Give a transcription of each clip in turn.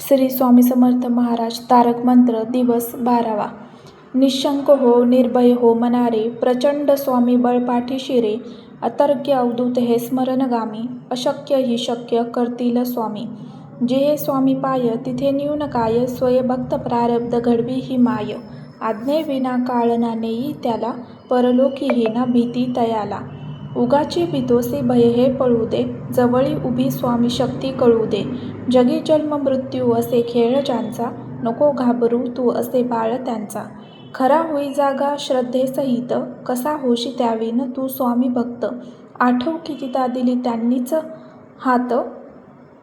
श्री स्वामी समर्थ महाराज तारक मंत्र दिवस 12वा. निशंक हो निर्भय हो मनारे, प्रचंड स्वामी बळपाठी शिरे. अतर्क्य अवधूत हे स्मरणगामी, अशक्य ही शक्य करतील स्वामी. जे हे स्वामी पाय तिथे न्यून काय, स्वयंभक्त प्रारब्ध घडवी ही माय. आज्ञेविना काळ ना नेई त्याला, परलोकी ही ना भीती तयाला. उगाची भीतोसी भय हे पळू दे, जवळी उभी स्वामी शक्ती कळू दे. जगी जन्म मृत्यू असे खेळ ज्यांचा, नको घाबरू तू असे बाळ त्यांचा. खरा होई जागा श्रद्धेसहित, कसा होशी त्याविन तू स्वामी भक्त. आठव कितीदा दिली त्यांनीच हात,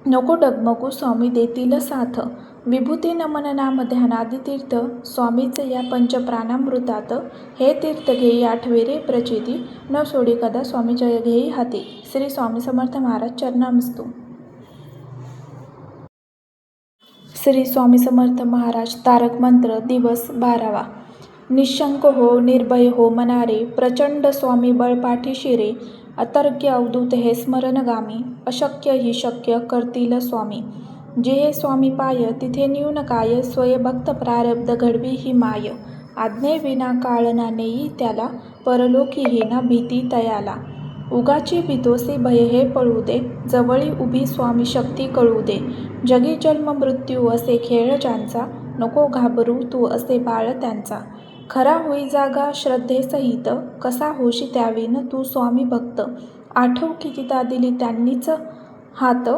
नको डगमगू स्वामी देतील साथ. विभूती नमन नाम ध्यानादी तीर्थ, स्वामीच या पंचप्राणामृतात. हे तीर्थ घेई आठवे रे प्रचिती, न सोडी कदा स्वामी जय घेई हाती. श्री स्वामी समर्थ महाराज चरणामस्तु. श्री स्वामी समर्थ महाराज तारक मंत्र दिवस 12वा. निशंक हो निर्भय हो मनारे, प्रचंड स्वामी बळपाठी शिरे. अतर्क्य अवधूत हे स्मरणगामी, अशक्य ही शक्य करतील स्वामी. जे हे स्वामी पाय तिथे न्यून काय, स्वयंभक्त प्रारब्ध घडवी ही माय. आज्ञेविना काळ ना नेई त्याला, परलोकी ही ना भीती तयाला. उगाची भीतोसी भय हे पळू दे, जवळी उभी स्वामी शक्ती कळू दे. जगी जन्म मृत्यू असे खेळ ज्यांचा, नको घाबरू तू असे बाळ त्यांचा. खरा होई जागा श्रद्धेसहित, कसा होशी त्याविन तू स्वामी भक्त. आठव कितीदा दिली त्यांनीच हात,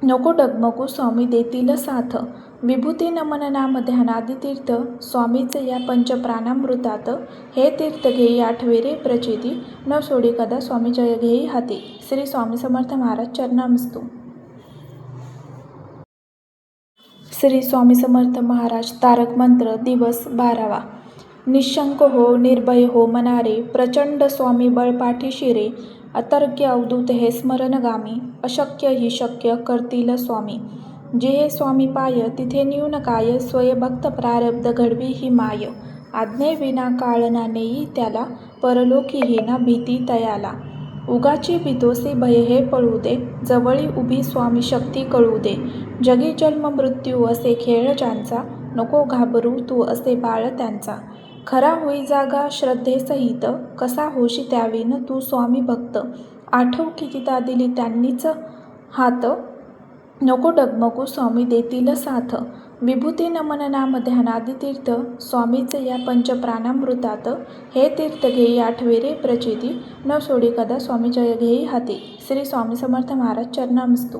नको डगमगू स्वामी देतील साथ. विभूती नमन नाम ध्यानादी तीर्थ, स्वामीच या पंचप्राणामृतात. हे तीर्थ घेई आठवे रे प्रचिती, न सोडी कदा स्वामी जय घेई हाती. श्री स्वामी समर्थ महाराज चरणामस्तु. श्री स्वामी समर्थ महाराज तारक मंत्र दिवस 12वा. निशंक हो निर्भय हो मनारे, प्रचंड स्वामी बळपाठी शिरे. अतर्क्य अवधूत हे स्मरणगामी, अशक्य ही शक्य करतील स्वामी. जे हे स्वामी पाय तिथे न्यून काय, स्वयंभक्त प्रारब्ध घडवी ही माय. आज्ञेविना काळ ना नेई त्याला, परलोकी ही ना भीती तयाला. उगाची भीतोसी भय हे पळू दे, जवळी उभी स्वामी शक्ती कळू दे. जगी जन्म मृत्यू असे खेळ ज्यांचा, नको घाबरू तू असे बाळ त्यांचा. खरा होई जागा श्रद्धेसहित, कसा होशी त्याविन तू स्वामी भक्त. आठव कितीदा दिली त्यांनीच हात, नको डगमगू स्वामी देतील साथ. विभूती नमन नाम ध्यानादी तीर्थ, स्वामीच या पंचप्राणामृतात. हे तीर्थ घेई आठवे रे प्रचिती, न सोडी कदा स्वामी जय घेई हाती. श्री स्वामी समर्थ महाराज चरणामस्तु.